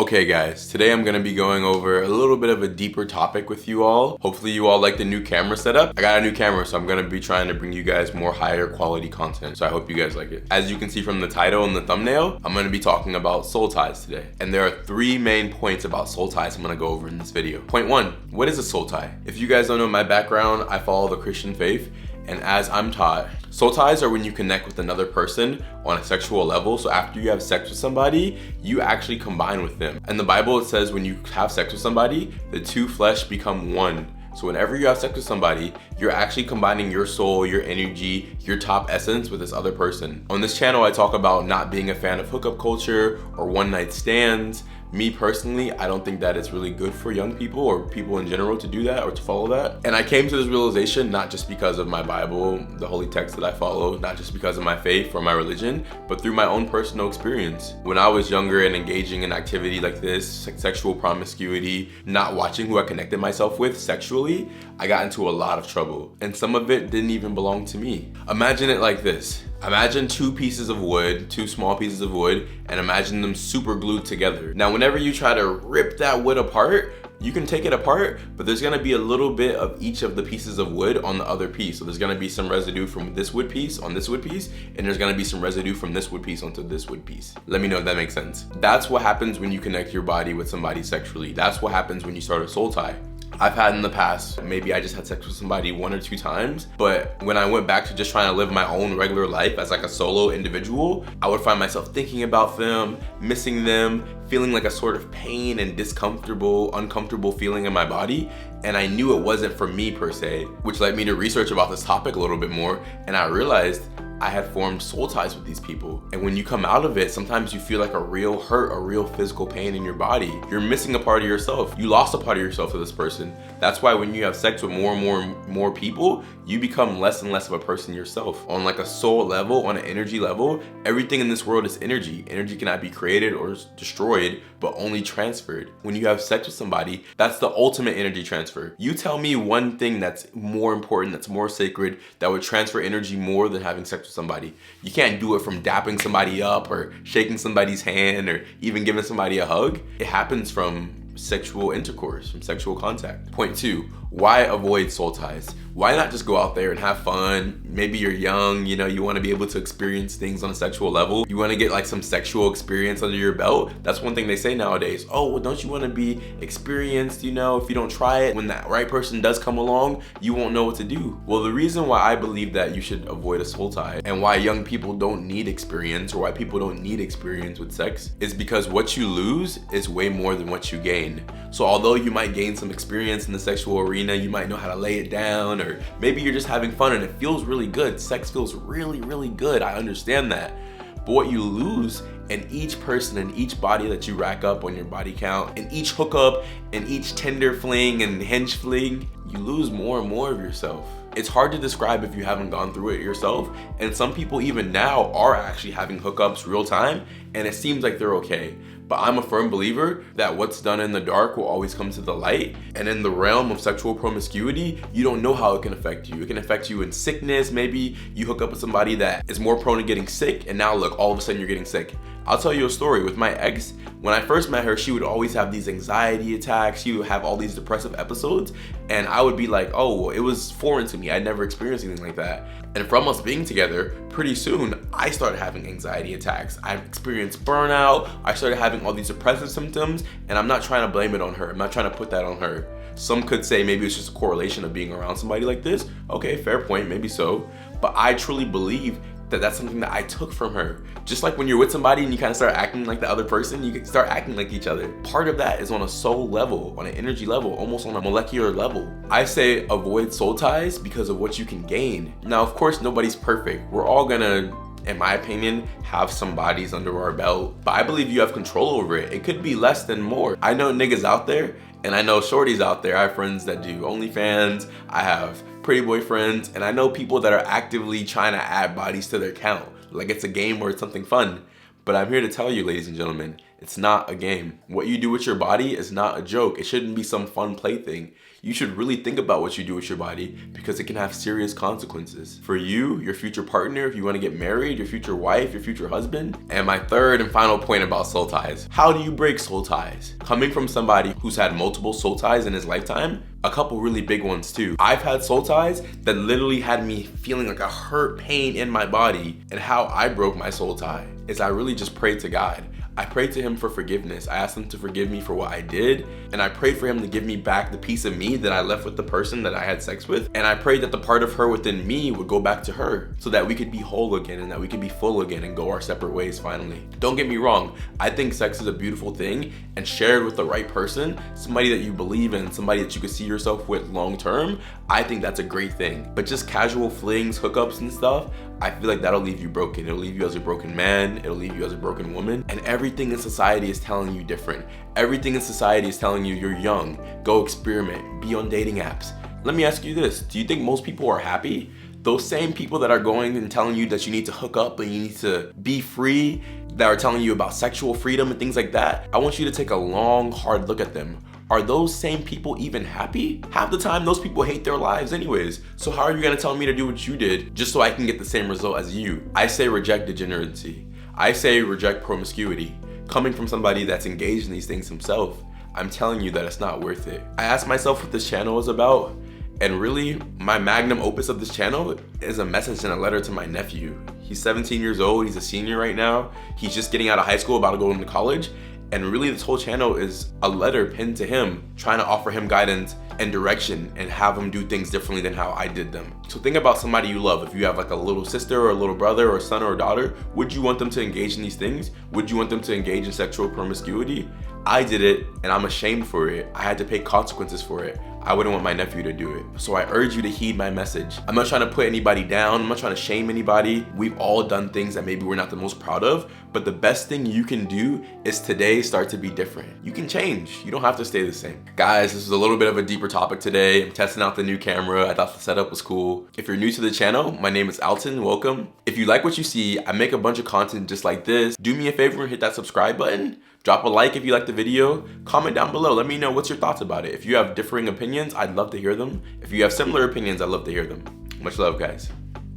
Okay guys, today I'm gonna be going over a little bit of a deeper topic with you all. Hopefully you all like the new camera setup. I got a new camera, so I'm gonna be trying to bring you guys more higher quality content. So I hope you guys like it. As you can see from the title and the thumbnail, I'm gonna be talking about soul ties today. And there are three main points about soul ties I'm gonna go over in this video. Point one, what is a soul tie? If you guys don't know my background, I follow the Christian faith. And as I'm taught, soul ties are when you connect with another person on a sexual level. So after you have sex with somebody, you actually combine with them. In the Bible, it says when you have sex with somebody, the two flesh become one. So whenever you have sex with somebody, you're actually combining your soul, your energy, your top essence with this other person. On this channel, I talk about not being a fan of hookup culture or one night stands. Me personally, I don't think that it's really good for young people or people in general to do that or to follow that. And I came to this realization not just because of my Bible, the holy text that I follow, not just because of my faith or my religion, but through my own personal experience. When I was younger and engaging in activity like this, sexual promiscuity, not watching who I connected myself with sexually, I got into a lot of trouble. And some of it didn't even belong to me. Imagine it like this. Imagine two pieces of wood, two small pieces of wood, and imagine them super glued together. Now, whenever you try to rip that wood apart, you can take it apart, but there's gonna be a little bit of each of the pieces of wood on the other piece. So there's gonna be some residue from this wood piece on this wood piece, and there's gonna be some residue from this wood piece onto this wood piece. Let me know if that makes sense. That's what happens when you connect your body with somebody sexually. That's what happens when you start a soul tie. I've had in the past, maybe I just had sex with somebody one or two times, but when I went back to just trying to live my own regular life as like a solo individual, I would find myself thinking about them, missing them, feeling like a sort of pain and uncomfortable feeling in my body. And I knew it wasn't for me per se, which led me to research about this topic a little bit more. And I realized I had formed soul ties with these people. And when you come out of it, sometimes you feel like a real hurt, a real physical pain in your body. You're missing a part of yourself. You lost a part of yourself to this person. That's why when you have sex with more and more people, you become less and less of a person yourself. On like a soul level, on an energy level, everything in this world is energy. Energy cannot be created or destroyed, but only transferred. When you have sex with somebody, that's the ultimate energy transfer. You tell me one thing that's more important, that's more sacred, that would transfer energy more than having sex with somebody. You can't do it from dapping somebody up or shaking somebody's hand or even giving somebody a hug. It happens from sexual intercourse, from sexual contact. Point two, why avoid soul ties? Why not just go out there and have fun? Maybe you're young, you want to be able to experience things on a sexual level. You want to get like some sexual experience under your belt. That's one thing they say nowadays. Oh, well, don't you want to be experienced? If you don't try it, when that right person does come along, you won't know what to do. Well, the reason why I believe that you should avoid a soul tie and why young people don't need experience or why people don't need experience with sex is because what you lose is way more than what you gain. So although you might gain some experience in the sexual arena, you might know how to lay it down, or maybe you're just having fun and it feels really good. Sex feels really, really good. I understand that. But what you lose in each person and each body that you rack up on your body count, and each hookup and each tender fling and hinge fling, you lose more and more of yourself. It's hard to describe if you haven't gone through it yourself. And some people even now are actually having hookups real time and it seems like they're okay. But I'm a firm believer that what's done in the dark will always come to the light. And in the realm of sexual promiscuity, you don't know how it can affect you. It can affect you in sickness. Maybe you hook up with somebody that is more prone to getting sick, and now look, all of a sudden you're getting sick. I'll tell you a story with my ex. When I first met her, she would always have these anxiety attacks. She would have all these depressive episodes. And I would be like, oh, well, it was foreign to me. I'd never experienced anything like that. And from us being together, pretty soon, I started having anxiety attacks. I experienced burnout. I started having all these depressive symptoms. And I'm not trying to blame it on her. I'm not trying to put that on her. Some could say maybe it's just a correlation of being around somebody like this. Okay, fair point, maybe so. But I truly believe that that's something that I took from her. Just like when you're with somebody and you kind of start acting like the other person, you can start acting like each other. Part of that is on a soul level, on an energy level, almost on a molecular level. I say avoid soul ties because of what you can gain. Now, of course, nobody's perfect. We're all gonna, in my opinion, have some bodies under our belt, but I believe you have control over it. It could be less than more. I know niggas out there and I know shorties out there. I have friends that do OnlyFans. I have pretty boy friends, and I know people that are actively trying to add bodies to their count. Like it's a game or it's something fun. But I'm here to tell you, ladies and gentlemen, It's not a game. What you do with your body is not a joke. It shouldn't be some fun plaything. You should really think about what you do with your body because it can have serious consequences. For you, your future partner, if you want to get married, your future wife, your future husband. And my third and final point about soul ties. How do you break soul ties? Coming from somebody who's had multiple soul ties in his lifetime, a couple really big ones too. I've had soul ties that literally had me feeling like a hurt pain in my body. And how I broke my soul tie is I really just prayed to God. I prayed to him for forgiveness. I asked him to forgive me for what I did. And I prayed for him to give me back the piece of me that I left with the person that I had sex with. And I prayed that the part of her within me would go back to her so that we could be whole again and that we could be full again and go our separate ways finally. Don't get me wrong. I think sex is a beautiful thing, and shared with the right person, somebody that you believe in, somebody that you could see yourself with long term, I think that's a great thing. But just casual flings, hookups and stuff, I feel like that'll leave you broken. It'll leave you as a broken man. It'll leave you as a broken woman. And everything in society is telling you different. Everything in society is telling you you're young. Go experiment. Be on dating apps. Let me ask you this. Do you think most people are happy? Those same people that are going and telling you that you need to hook up and you need to be free, that are telling you about sexual freedom and things like that, I want you to take a long, hard look at them. Are those same people even happy? Half the time, those people hate their lives anyways. So how are you gonna tell me to do what you did just so I can get the same result as you? I say reject degeneracy. I say reject promiscuity. Coming from somebody that's engaged in these things himself, I'm telling you that it's not worth it. I asked myself what this channel is about, and really, my magnum opus of this channel is a message and a letter to my nephew. He's 17 years old, he's a senior right now. He's just getting out of high school, about to go into college. And really this whole channel is a letter pinned to him, trying to offer him guidance and direction and have him do things differently than how I did them. So think about somebody you love. If you have like a little sister or a little brother or a son or a daughter, would you want them to engage in these things? Would you want them to engage in sexual promiscuity? I did it and I'm ashamed for it. I had to pay consequences for it. I wouldn't want my nephew to do it. So I urge you to heed my message. I'm not trying to put anybody down. I'm not trying to shame anybody. We've all done things that maybe we're not the most proud of, but the best thing you can do is today start to be different. You can change. You don't have to stay the same. Guys, this is a little bit of a deeper topic today. I'm testing out the new camera. I thought the setup was cool. If you're new to the channel, my name is Alton. Welcome. If you like what you see, I make a bunch of content just like this. Do me a favor and hit that subscribe button. Drop a like if you like the video. Comment down below. Let me know what's your thoughts about it. If you have differing opinions, I'd love to hear them. If you have similar opinions, I'd love to hear them. Much love, guys.